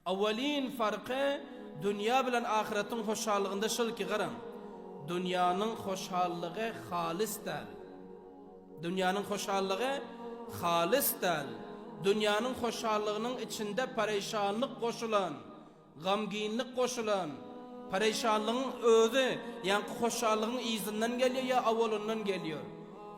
Awwalin farkı dünya bilen ahiretin hoşallığında şol ki garam. Dünyanın hoşallığı halis değil. Dünyanın hoşallığı halis değil. Dünyanın hoşallığının içinde perişanlık koşulan, gamginlik koşulan, perişanlığın özü, yani hoşallığın izinden geliyor ya avvalından geliyor.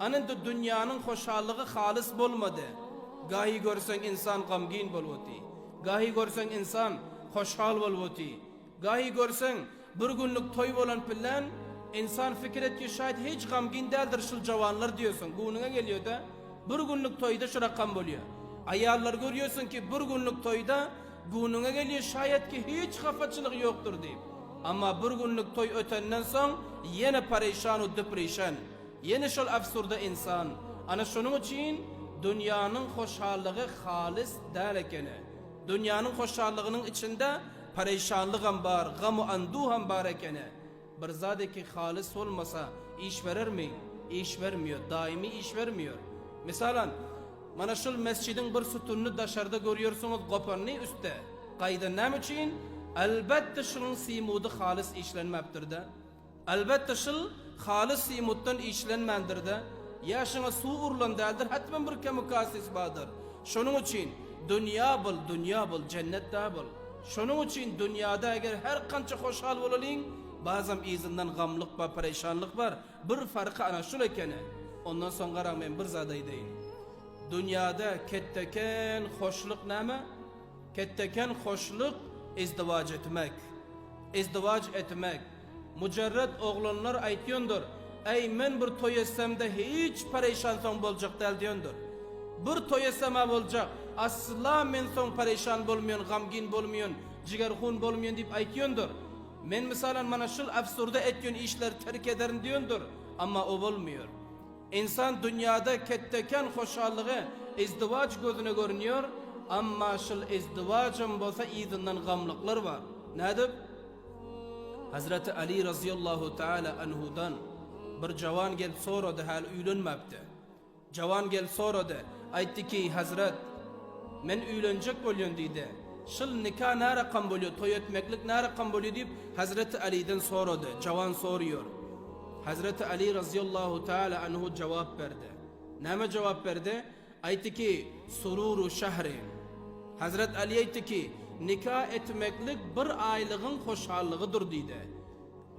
Anın da dünyanın hoşallığı halis bulmadı. Gahi görsen insan gamgin bulmadı. Gahi görsen insan hoşhal bulmadı. Gahi görsen bir günlük toy olan bilen insan fikir et ki şayet hiç gamgin değildir şu cavanlar diyorsun. Gününe geliyor da bir günlük toyda şu rakam buluyor. Ayarlar görüyorsun ki bir günlük toyda gününe geliyor şayet ki hiç kafaçılık yoktur deyip. Ama bir günlük toy ötenden son yine perişan o depresyon. Yine şol absurda insan. Ana şunun için dünyanın hoşallığı halis değil ekeni. Dünyanın hoşallığının içinde perişanlık ham var, gamu andu ham var ekeni. Bir zadeki halis olmasa iş verir mi? İş vermiyor, daimi iş vermiyor. Mesela mana şol mescidin bir sütununu dışarıda görüyorsunuz kopanını üstte. Kayda ne için? Elbette şunun simudu halis işlenmeptir de. Elbette şul halis simuttan işlenmendir de. Yaşına su urlandadır, hatmen bir kemukasis badır. Şunun için dünya bul, cennet da bul. Şunun için dünyada eğer her kança hoşhal olalım, bazen izinden gamlık var, perişanlık var. Bir farkı ana şul ekene. Ondan sonra ben bir zaday deyim. Dünyada ketteken hoşluk neme? Ketteken hoşluk izdivac etmek. İzdivac etmek. Mücerred oğlanlar aytıyordur. Ey men bir toy etsem de hiç perişan son bolacak del diyordur. Bir toy etsem olacak. Asla men son perişan bolmuyon, gamgin bolmuyon, jigarhun bolmuyon deyip aytıyordur. Men misalan mana şul absurda etken işler terk ederim diyordur. Ama o bolmuyor. İnsan dünyada ketteken hoşallığı izdivac gözüne görünüyor. Ama şul izdivacın bolsa izinden gamlıklar var. Nedir? Hazreti Ali razıyallahu teala anhudan bir cavan gelip soradı hal uylanmaptı. Cavan gelip soradı. Aytdı ki Hazret men uylanacak bolyon dedi. Şul nikah ne rakam boluyor, toy etmeklik ne rakam boluyor deyip Hazreti Ali'den soradı. Cavan soruyor. Hazreti Ali razıyallahu teala anhu cevap verdi. Neme cevap verdi? Aytdı ki sururu şehrin. Hazreti Ali aytdı ki nikah etmeklik bir aylığın hoşallığıdır dedi.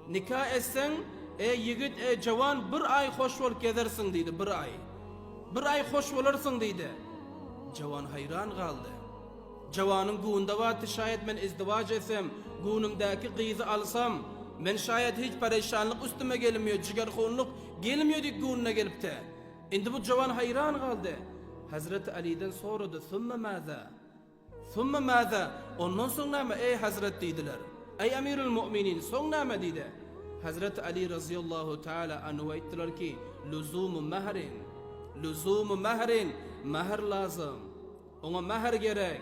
Nikah etsen yigit cavan bir ay hoş ol gezersin dedi, bir ay. Bir ay hoş olursun dedi. Cavan hayran kaldı. Cavanın güğünde vardı şayet men izdivac etsem, güğünümdeki kızı alsam, men şayet hiç perişanlık üstüme gelmiyor, cigarhunluk gelmiyor dik güğününe gelip de. Indi bu cavan hayran kaldı. Hazreti Ali'den soradı, "Sümme maza?" "Sümme maza?" Ondan sonra mı ey Hazret dediler. Ey Emirül Müminin sonra mı dedi. Hazreti Ali razıyallahu teala anhu ettiler ki lüzumu mehrin. Lüzumu mehrin. Meher lazım. Ona meher gerek.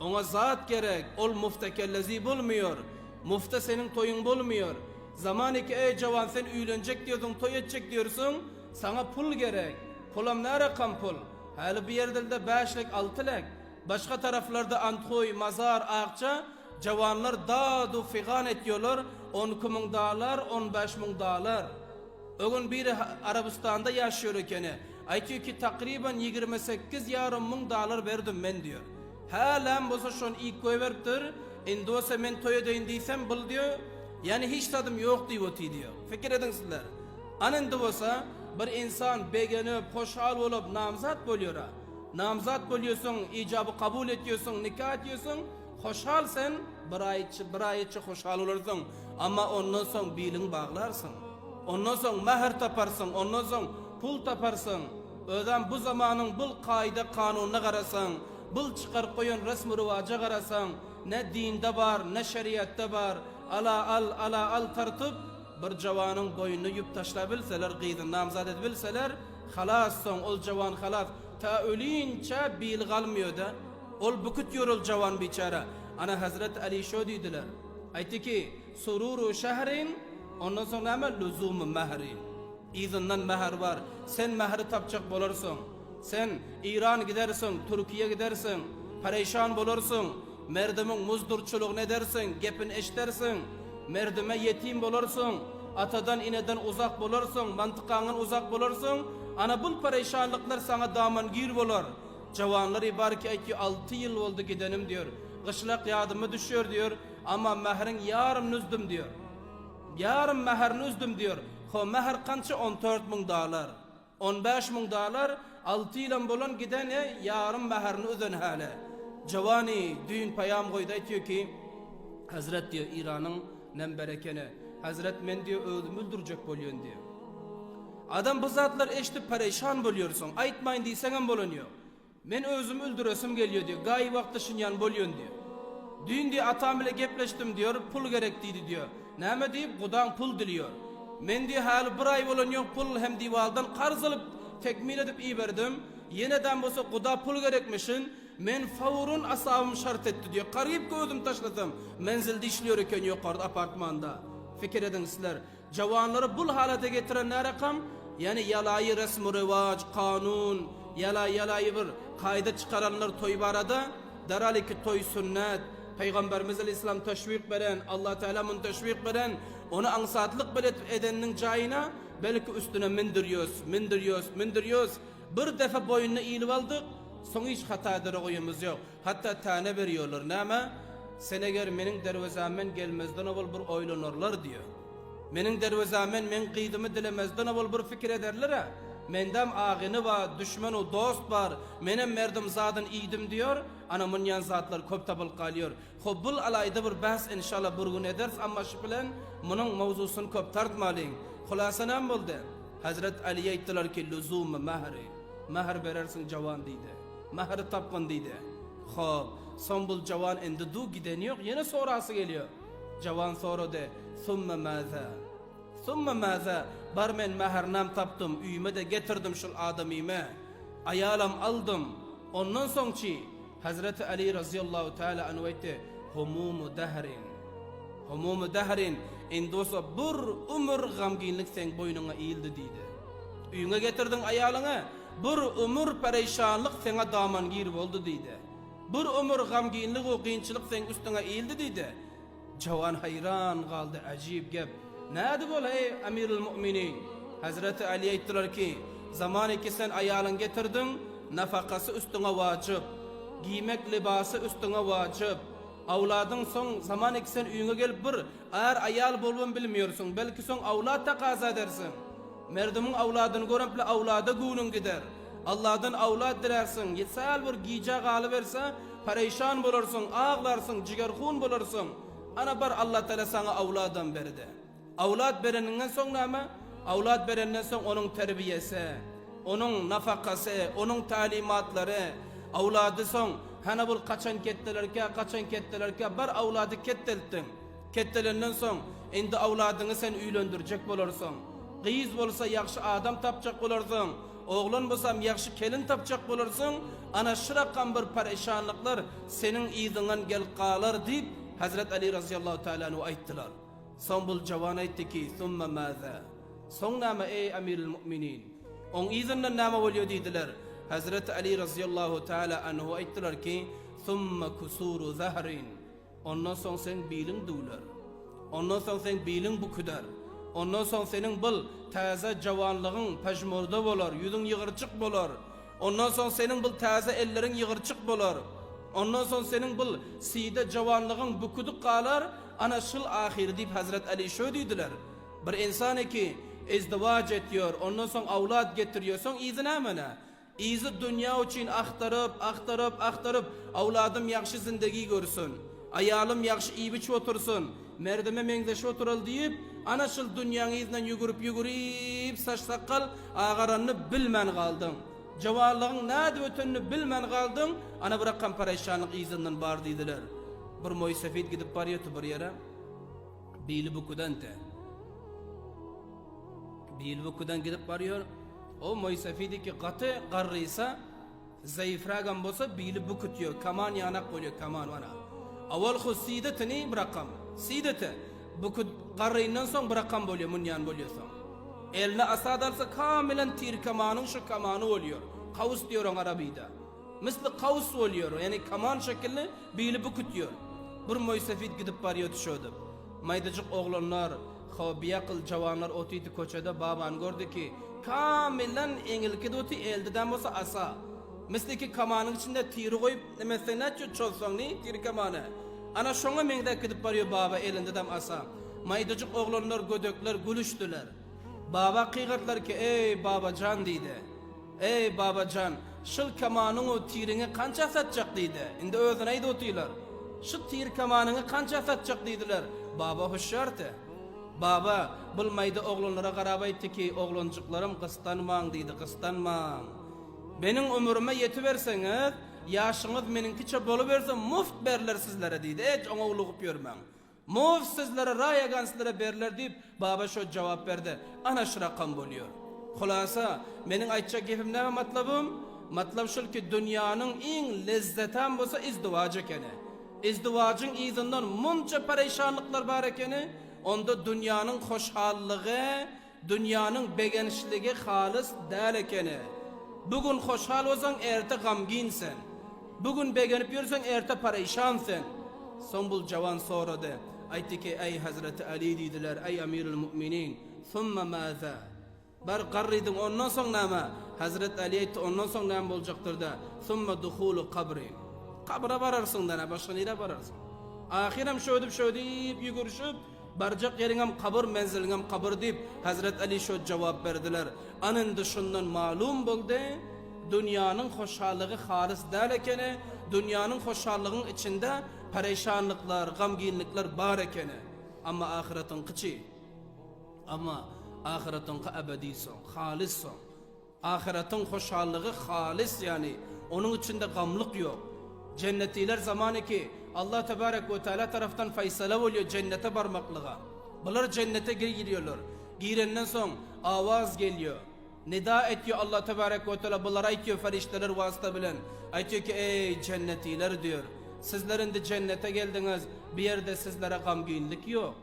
Ona zat gerek. Ol muftekellezi bulmuyor. Mufte senin toyun bulmuyor. Zamanı ki ey cavan sen üylenecek diyordun, toy edecek diyorsun. Sana pul gerek. Pulam ne rakam pul? Hali bir yerde de 5'lik 6'lik. Başka taraflarda Antoy, Mazar, Akça cavanlar dağdu figan ediyorlar. 12.000 dağlar, 15.000 dağlar. O gün biri Arabistan'da yaşıyor iken aytıyor ki takriben 28.500 dağlar verdim ben diyor. Halen bolsa şon ilk koy veriptir. Endi olsa men toy edeyim diysem bil diyor. Yani hiç tadım yok diyor. Fikir edin sizler. Anında olsa bir insan beğenip hoşhal olup namzat boluyor. Namzat boluyorsun, icabı kabul ediyorsun, nikah ediyorsun. Hoşhal sen bir ay içi hoşhal olursun. Ama ondan sonra bilin bağlarsın. Ondan sonra meher taparsın, ondan sonra pul taparsın. Öden bu zamanın bul kaide kanununa karasan, bul çıkar koyun resmi rivaca karasan, ne dinde var, ne şeriatte var. Ala al tartıp bir cavanın boynunu yup taşlabilseler, gıydın namzat edebilseler, halas son ol cavan halas. Ta ölünce bil kalmıyor da. Ol bukut yorul cavan biçara. Ana Hazreti Ali şo dediler. Aytı ki sururu şehrin, ondan sonra ama lüzumu mehrin. İzinden meher var. Sen mehri tapacak bulursun. Sen İran gidersin, Türkiye gidersin. Perişan bulursun. merdemin muzdurçuluğunu edersin, gepin eşdersin, merdime yetim bolursun, atadan ineden uzak bolursun, mantıkanın uzak bolursun, ana bul perişanlıklar sana daman gir bolur. Cavanlar ibar ki 6 yıl oldu gidenim diyor. Kışlak yadımı düşüyor diyor. Ama mehrin yarım nüzdüm diyor. Yarım meher nüzdüm diyor. O meher kançı 14.000 dolar. 15.000 dolar 6 yılın bolun gidene yarım meherini ödün hale. Cavani düğün payam koydu diyor ki Hazret diyor İran'ın nem berekeni. Hazret men diyor öldüm öldürecek bolyon diyor. Adam bu zatlar eşti perişan boluyorsun. Aytmayın deysen bolunuyor. Men özüm öldüresim geliyor diyor. Gayi vakti şinyan bolyon diyor. Dün diyor atam ile gepleştim diyor. Pul gerekliydi diyor. Neme deyip kudan pul diliyor. Men diyor hali bir ay bolon yok pul hem divaldan karz alıp tekmil edip iyi verdim. Yeniden bolsa kuda pul gerekmişin. Men favrun asabım şart etti diyor. Karayip gözüm taşladım. Menzilde işliyor iken yukarıda apartmanda. Fikir edin sizler. Cavanları bul halete getiren ne rakam? Yani yalayı resmi rivac, kanun, yalayı bir kayda çıkaranlar toy barada. Darali ki toy sünnet. Peygamberimiz Aleyhisselam teşvik veren, Allah Teala'nın teşvik veren, onu ansatlık edenin cayına belki üstüne mindiriyoruz. Bir defa boyununa eğilip aldık, son hiç hatadır oyumuz yok. Hatta tane veriyorlar. Nema? Seneger menin dervezamen gelmezden evvel bir oylanırlar diyor. Menin dervezamen men kıydımı dilemezden evvel bir fikir ederler ha. Mendem ağını var, düşmanı dost var, menem merdim zaten iyiydim diyor, ana munyan zatlar köp tabıl kalıyor. Hobbul alayda bir bahs inşallah bir gün ederiz ama şu bilen bunun mavzusunu köp tartmalıyım. Hulasanam buldu. Hazret Ali'ye ettiler ki lüzumu mehri. Meher verersin cavan deydi. Mehri tapkın deydi. Hop, son bul cavan indi du giden yok, yine sonrası geliyor. Cavan sonra de, thumme maza. Thumma maza bar men mehernam taptım, üyüme de getirdim şu adamime. Ayalam aldım. Ondan soňçy Hazreti Ali radıyallahu teala anhu etti. Humumu dahrin indosa bir ömür gamginlik sen boynuna eğildi deydi. Üyüne getirdin ayalına bir ömür perişanlık sana daman gir oldu deydi. Bir ömür gamginlik o kıyınçılık sen üstüne eğildi deydi. Cavan hayran kaldı, acib gep. Nadi bol ey Amirul Mu'minin? Hazreti Ali ettiler ki zamanı ki sen ayalın getirdin, nafakası üstüne vacip, giymek libası üstüne vacip. Avladın son zamanı ki sen üyüne gelip bir eğer ayal bolun bilmiyorsun, belki son avlad takaza edersin. Merdumun avladını görüp avlada günün gider. Allah'dan avlad dilersin. Yetsal bir giyecek alı verse perişan bulursun, ağlarsın, cigerhun bulursun. Ana bar Allah Teala sana avladan berdi. Avlad bereninden sonra ama avlad bereninden sonra onun terbiyesi, onun nafakası, onun talimatları, avladı son hani bul kaçan kettelerke bar avladı kettelttin. Kettelenden son indi avladını sen üylöndürecek bulursun. Kıyız bolsa yaxşı adam tapacak bulursun. Oğlun bolsam yaxşı kelin tapacak bulursun. Ana şırakan bir perişanlıklar senin izinden gel qalar deyip Hazret Ali radıyallahu teala anhu ayttılar. Son bul cavan aytti ki thumma maza. Son nama ey Amirul Mu'minin. On izinden nama oluyor dediler. Hazret Ali radıyallahu teala anhu ayttılar ki thumma kusuru zahrin. Ondan son sen bilin dular. Ondan son sen bilin bu kadar. Ondan son senin bul taze cavanlığın pejmurda bolar, yüzün yığırçık bolar. Ondan son senin bul taze ellerin yığırçık bolar. Ondan son senin bul side cavanlığın bukuduk qalar, ana şıl ahir deyip Hazret Ali şöyle dediler. Bir insan ki izdivac ediyor, ondan son avlad getiriyor, son izin amena. İzi dünya için aktarıp, avladım yaxşı zindagi görsün. Ayalım yaxşı iyi biç otursun. Merdeme mengdeş otural deyip, ana şıl dünyanın izinden yugurip, saç sakal ağaranını bilmen kaldın. Cavanlığın nadi ötününü bilmen kaldın, ana bırakan perişanlık izinden bar dediler. Bir moysafid gidip barıyordu bir yere, bili bukudan gidip barıyor, o moysafidi ki katı qarrıysa, zayıfragan bolsa bili bukutuyor, kaman yanak koyuyor, kaman vana. Aval xo sidetini bırakam, sideti, bukut qarrıyından son bırakam boluyor, munyan boluyorsun. Eline asad alsa kamilen tir kamanın şu kamanı oluyor. Kavus diyor on Arabida. Misli kavus oluyor. Yani kaman şekilli bili bükütüyor. Bir moysafit gidip varıyor düşüyordu. Maydacık oğlanlar, biyakıl cavanlar otuydu koçada baban gördü ki kamilen engilki de otu eldiden olsa asa. Misli ki kamanın içinde tiri koyup mesela çolsan ne tiri kamanı. Ana şoňa meňde gidip barıyor baba elinde dem asa. Maydacık oğlanlar gödökler gülüştüler. Baba kıygatlar ki ey babacan diýdi. Ey babacan, şıl kamanın o tirini kança satacak diýdi. Indi özüne aýdy otylar. Şu tir kamanını kança satacak diýdiler. Baba hoşşarty. Baba bilmeýdi oğlanlara garap aýtdy ki oğlancıklarım kıstanmaň diýdi, kıstanmaň. Benim ömrüme yetiverseňiz, yaşyňyz meninkiçe boluberse muft berler sizlere diýdi. Hiç oňa ulugyp ýörmäň. Muft sizlere raýagan sizlere berler diýip baba şo jogap berdi. Ana şu rakam bolýar. Hulasa meniň aýtjak gepim näme matlabym? Matlab şol ki dünýanyň iň lezzetan bolsa izdiwaj ekeni. İzdivajyň izinden munça pereşanlyklar bar ekeni, onda dünýanyň hoşhallygy, dünýanyň begenişligi halis däl ekeni. Bugün hoşhal bolsaň erte gamginsen. Bugün begenip ýörseň erte pereşansen. Son bul jawan sorady. Aýtdy ki ey Hazreti Ali diýdiler, ey Amirul Müminin, "Summa maza?" Bar qarrydyň ondan soň näme? Hazret Ali aýtdy ondan soň näme boljakdyr da? "Summa duhulu qabri." Kabra bararsın dana, başka nere bararsın? Ahiram şöydüp yuguruşup, barcak yeringam kabır, menzilingam kabır deyip Hazret Ali şöyle cevap verdiler. Anın dışından malum buldu, dünyanın hoşhallığı halis däl ekeni, dünyanın hoşhallığın içinde perişanlıklar, gamginlikler bar ekeni. Ama ahiretin kıçı, ama ahiretin ebedi son, halis son. Ahiretin hoşhallığı halis yani, onun içinde gamlık yok. Cennetiler zamanı ki Allah Tebarek ve Teala taraftan faysala oluyor cennete barmaklığa. Bunlar cennete giriyorlar. Girenden son avaz geliyor. Nida ediyor Allah Tebarek ve Teala, bunlara aytıyor ferişteler vasıta bilen. Aytıyor ki ey cennetiler diyor. Sizlerin de cennete geldiniz, bir yerde sizlere gamginlik yok.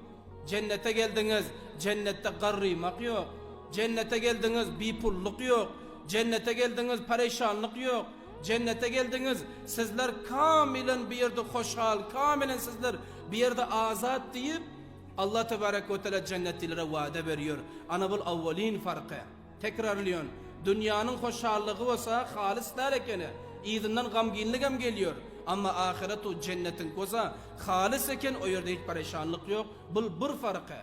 Cennete geldiniz, cennette garrimak yok. Cennete geldiniz, bipulluk yok. Cennete geldiniz, perişanlık yok. Cennete geldiniz, sizler kamilen bir yerde hoşhal, kamilen sizler bir yerde azat deyip Allah Tebarek ve Teala cennetlilere vaade veriyor. Ana bul avvalin farkı. Tekrarlıyor. Dünyanın hoşhallığı olsa halis däl ekeni. İzinden gamginlik hem geliyor. Ama ahiret o cennetin koza halis eken o yerde hiç perişanlık yok. Bul bir farkı.